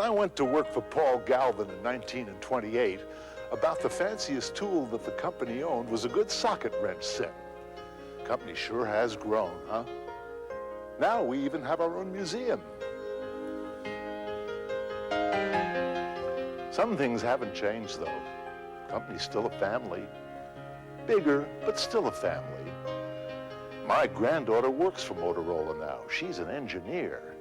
I went to work for Paul Galvin in 1928, about the fanciest tool that the company owned was a good socket wrench set. Company sure has grown, huh? Now we even have our own museum. Some things haven't changed, though. Company's still a family. Bigger, but still a family. My granddaughter works for Motorola now. She's an engineer.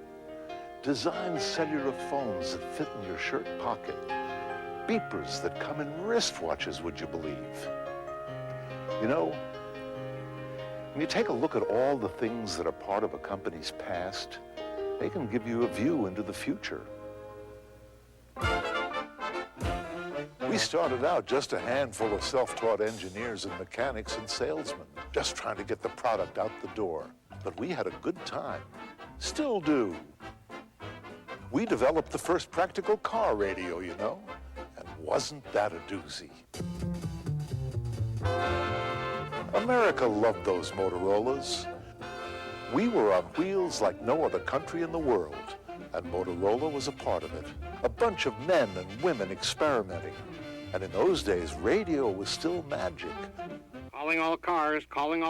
Designs cellular phones that fit in your shirt pocket. Beepers that come in wristwatches, would you believe? You know, when you take a look at all the things that are part of a company's past, they can give you a view into the future. We started out just a handful of self-taught engineers and mechanics and salesmen, just trying to get the product out the door. But we had a good time. Still do. We developed the first practical car radio, you know, and wasn't that a doozy? America loved those Motorolas. We were on wheels like no other country in the world, and Motorola was a part of it. A bunch of men and women experimenting. And in those days, radio was still magic. Calling all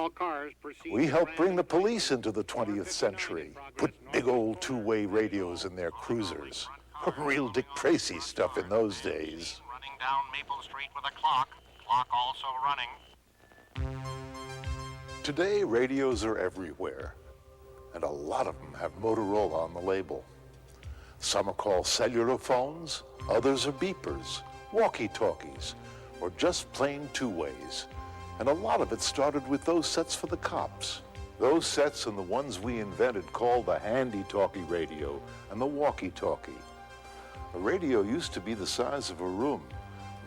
cars, proceed. We helped bring the police into the 20th century. Put big old two-way radios in their cruisers. Real Dick Tracy stuff in those days. Running down Maple Street with a clock also running. Today, radios are everywhere. And a lot of them have Motorola on the label. Some are called cellular phones, others are beepers, walkie-talkies, or just plain two-ways. And a lot of it started with those sets for the cops. Those sets and the ones we invented called the handy-talkie radio and the walkie-talkie. A radio used to be the size of a room.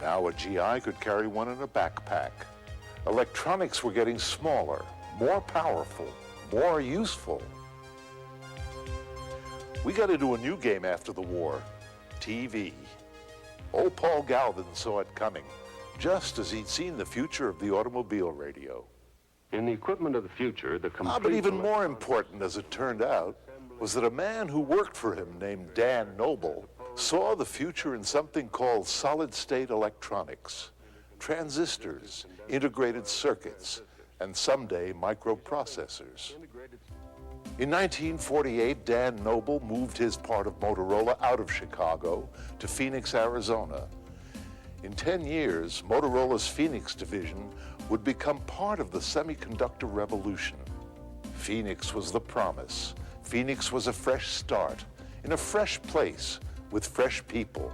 Now a GI could carry one in a backpack. Electronics were getting smaller, more powerful, more useful. We got into a new game after the war, TV. Old Paul Galvin saw it coming, just as he'd seen the future of the automobile radio. In the equipment of the future, the complete... But even more important, as it turned out, was that a man who worked for him named Dan Noble saw the future in something called solid-state electronics, transistors, integrated circuits, and someday microprocessors. In 1948, Dan Noble moved his part of Motorola out of Chicago to Phoenix, Arizona. In 10 years, Motorola's Phoenix division would become part of the semiconductor revolution. Phoenix was the promise. Phoenix was a fresh start, in a fresh place, with fresh people.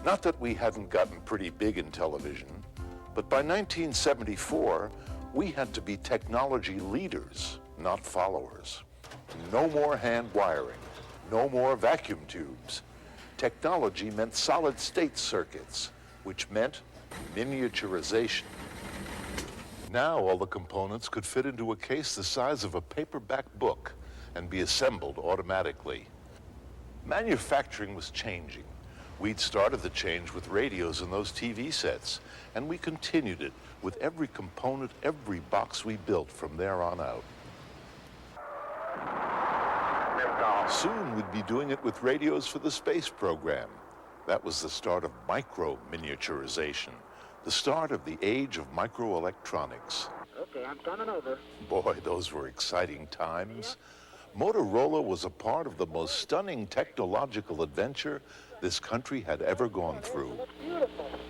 Not that we hadn't gotten pretty big in television, but by 1974, we had to be technology leaders, not followers. No more hand wiring, no more vacuum tubes. Technology meant solid-state circuits, which meant miniaturization. Now all the components could fit into a case the size of a paperback book and be assembled automatically. Manufacturing was changing. We'd started the change with radios and those TV sets, and we continued it with every component, every box we built from there on out. Soon we'd be doing it with radios for the space program. That was the start of micro-miniaturization, the start of the age of microelectronics. Okay, I'm coming over. Boy, those were exciting times. Motorola was a part of the most stunning technological adventure this country had ever gone through.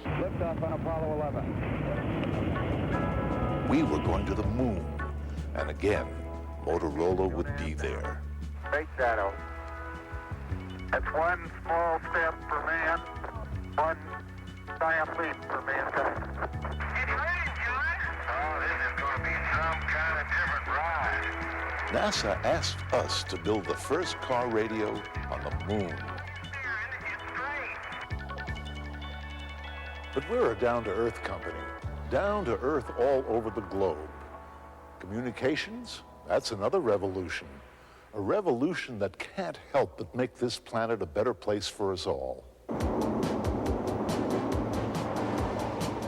Liftoff on Apollo 11. We were going to the moon, and again, Motorola would be there. Great shadow. That's one small step for man, one giant leap for mankind. It's raining, John. Oh, this is going to be some kind of different ride. NASA asked us to build the first car radio on the moon. But we're a down-to-earth company, down to earth all over the globe. Communications, that's another revolution. A revolution that can't help but make this planet a better place for us all.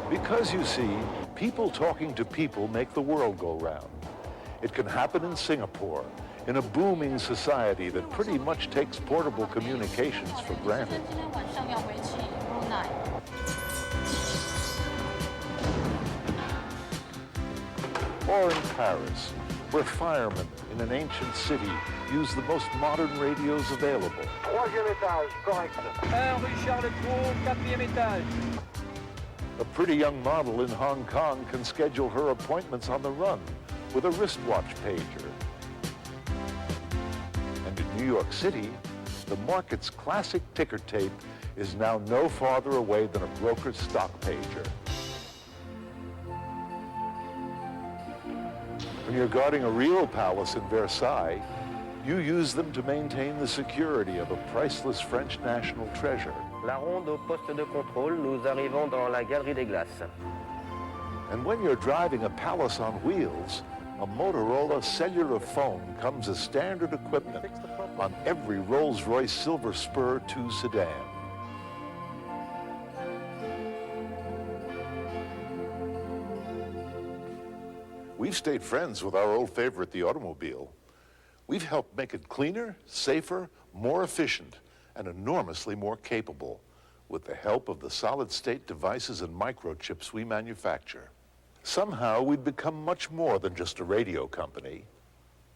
Because you see, people talking to people make the world go round. It can happen in Singapore. in a booming society that pretty much takes portable communications for granted. Or in Paris, where firemen in an ancient city use the most modern radios available. Troisième étage, correct. 1 rue Charles Cros, 4e étage. A pretty young model in Hong Kong can schedule her appointments on the run with a wristwatch pager. And in New York City, the market's classic ticker tape is now no farther away than a broker's stock pager. When you're guarding a real palace in Versailles, you use them to maintain the security of a priceless French national treasure. La ronde au poste de contrôle, nous arrivons dans la galerie des glaces. And when you're driving a palace on wheels, a Motorola cellular phone comes as standard equipment on every Rolls-Royce Silver Spur 2 sedan. We've stayed friends with our old favorite, the automobile. We've helped make it cleaner, safer, more efficient, and enormously more capable with the help of the solid-state devices and microchips we manufacture. Somehow, we'd become much more than just a radio company.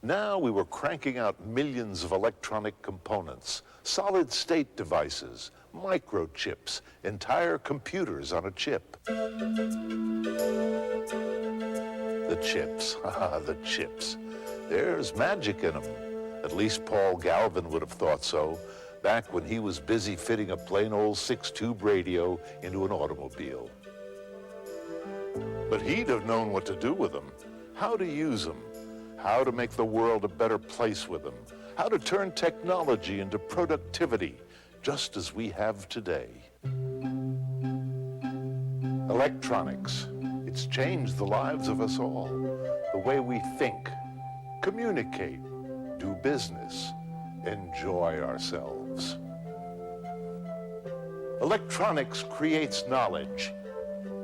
Now we were cranking out millions of electronic components, solid-state devices, microchips, entire computers on a chip. The chips, the chips. There's magic in them. At least Paul Galvin would have thought so, back when he was busy fitting a plain old 6-tube radio into an automobile. But he'd have known what to do with them, how to use them, how to make the world a better place with them, how to turn technology into productivity, just as we have today. Electronics. It's changed the lives of us all, the way we think, communicate, do business, enjoy ourselves. Electronics creates knowledge,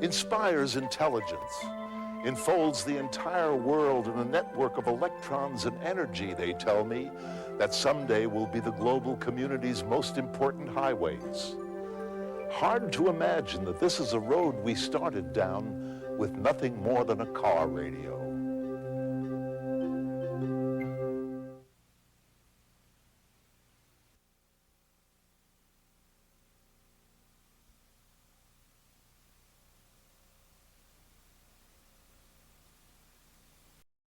inspires intelligence, enfolds the entire world in a network of electrons and energy, they tell me, that someday will be the global community's most important highways. Hard to imagine that this is a road we started down with nothing more than a car radio.